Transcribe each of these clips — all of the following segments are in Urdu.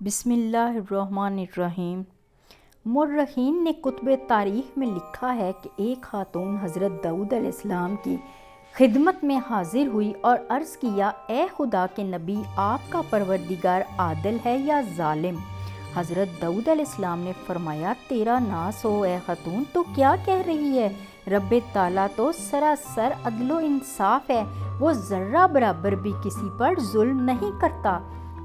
بسم اللہ الرحمن الرحیم۔ مورخین نے کتب تاریخ میں لکھا ہے کہ ایک خاتون حضرت داؤد علیہ السلام کی خدمت میں حاضر ہوئی اور عرض کیا، اے خدا کے نبی، آپ کا پروردگار عادل ہے یا ظالم؟ حضرت داؤد علیہ السلام نے فرمایا، تیرا ناس ہو اے خاتون، تو کیا کہہ رہی ہے؟ رب تعالیٰ تو سراسر عدل و انصاف ہے، وہ ذرہ برابر بھی کسی پر ظلم نہیں کرتا۔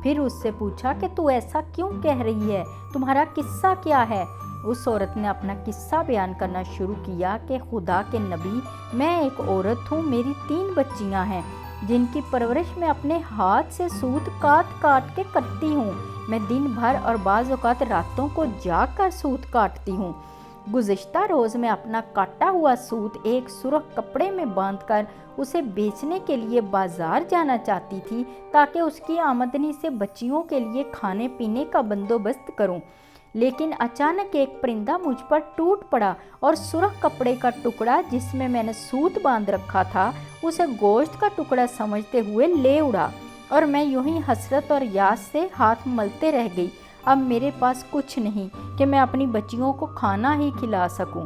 پھر اس سے پوچھا کہ تو ایسا کیوں کہہ رہی ہے، تمہارا قصہ کیا ہے؟ اس عورت نے اپنا قصہ بیان کرنا شروع کیا کہ خدا کے نبی، میں ایک عورت ہوں، میری 3 بچیاں ہیں جن کی پرورش میں اپنے ہاتھ سے سوت کاٹ کاٹ کے کرتی ہوں۔ میں دن بھر اور بعض اوقات راتوں کو جاگ کر سوت کاٹتی ہوں۔ گزشتہ روز میں اپنا کاٹا ہوا سوت ایک سرخ کپڑے میں باندھ کر اسے بیچنے کے لیے بازار جانا چاہتی تھی تاکہ اس کی آمدنی سے بچیوں کے لیے کھانے پینے کا بندوبست کروں، لیکن اچانک ایک پرندہ مجھ پر ٹوٹ پڑا اور سرخ کپڑے کا ٹکڑا جس میں میں نے سوت باندھ رکھا تھا اسے گوشت کا ٹکڑا سمجھتے ہوئے لے اڑا، اور میں یوں ہی حسرت اور یاس سے ہاتھ ملتے رہ گئی۔ اب میرے پاس کچھ نہیں کہ میں اپنی بچیوں کو کھانا ہی کھلا سکوں۔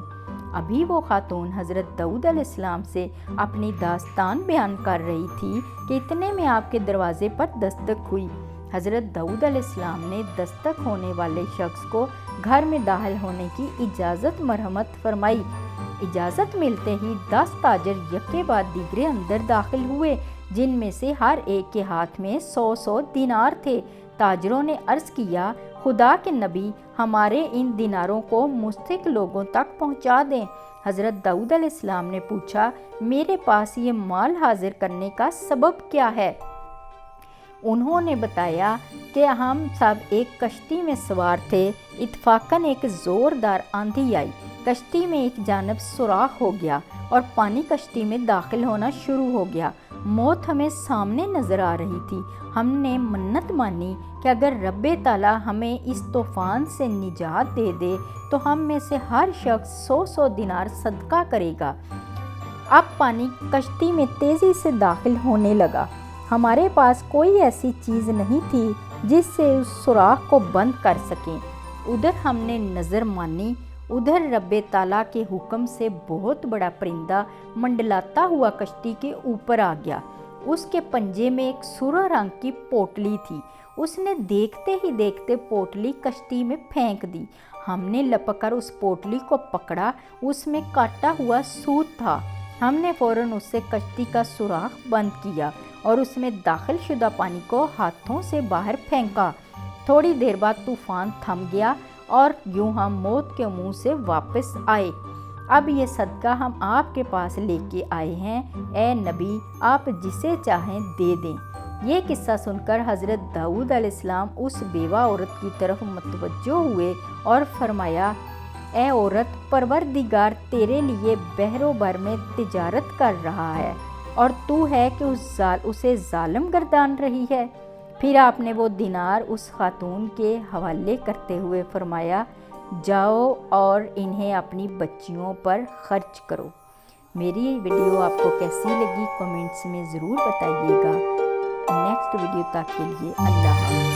ابھی وہ خاتون حضرت داؤد علیہ السلام سے اپنی داستان بیان کر رہی تھی کہ اتنے میں آپ کے دروازے پر دستک ہوئی۔ حضرت داؤد علیہ السلام نے دستک ہونے والے شخص کو گھر میں داخل ہونے کی اجازت مرحمت فرمائی۔ اجازت ملتے ہی 10 تاجر یکے بعد دیگرے اندر داخل ہوئے، جن میں سے ہر ایک کے ہاتھ میں 100 دینار تھے۔ تاجروں نے عرض کیا، خدا کے نبی، ہمارے ان دیناروں کو مستحق لوگوں تک پہنچا دیں۔ حضرت داؤد علیہ السلام نے پوچھا، میرے پاس یہ مال حاضر کرنے کا سبب کیا ہے؟ انہوں نے بتایا کہ ہم سب ایک کشتی میں سوار تھے، اتفاقاً ایک زوردار آندھی آئی، کشتی میں ایک جانب سوراخ ہو گیا اور پانی کشتی میں داخل ہونا شروع ہو گیا۔ موت ہمیں سامنے نظر آ رہی تھی۔ ہم نے منت مانی کہ اگر رب تعالیٰ ہمیں اس طوفان سے نجات دے دے تو ہم میں سے ہر شخص 100 دینار صدقہ کرے گا۔ اب پانی کشتی میں تیزی سے داخل ہونے لگا۔ ہمارے پاس کوئی ایسی چیز نہیں تھی جس سے اس سوراخ کو بند کر سکیں۔ ادھر ہم نے نظر مانی، ادھر رب تعالیٰ کے حکم سے بہت بڑا پرندہ منڈلاتا ہوا کشتی کے اوپر آ گیا۔ اس کے پنجے میں ایک سرخ رنگ کی پوٹلی تھی۔ اس نے دیکھتے ہی دیکھتے پوٹلی کشتی میں پھینک دی۔ ہم نے لپک کر اس پوٹلی کو پکڑا، اس میں کاٹا ہوا سوت تھا۔ ہم نے فوراً اس سے کشتی کا سوراخ بند کیا اور اس میں داخل شدہ پانی کو ہاتھوں سے باہر پھینکا۔ تھوڑی دیر بعد طوفان تھم گیا اور یوں ہم موت کے منہ سے واپس آئے۔ اب یہ صدقہ ہم آپ کے پاس لے کے آئے ہیں، اے نبی، آپ جسے چاہیں دے دیں۔ یہ قصہ سن کر حضرت داؤد علیہ السلام اس بیوہ عورت کی طرف متوجہ ہوئے اور فرمایا، اے عورت، پروردگار تیرے لیے بحر و بر میں تجارت کر رہا ہے اور تو ہے کہ اسے ظالم گردان رہی ہے۔ پھر آپ نے وہ دینار اس خاتون کے حوالے کرتے ہوئے فرمایا، جاؤ اور انہیں اپنی بچیوں پر خرچ کرو۔ میری ویڈیو آپ کو کیسی لگی کمنٹس میں ضرور بتائیے گا۔ نیکسٹ ویڈیو تک کے لیے اللہ حافظ۔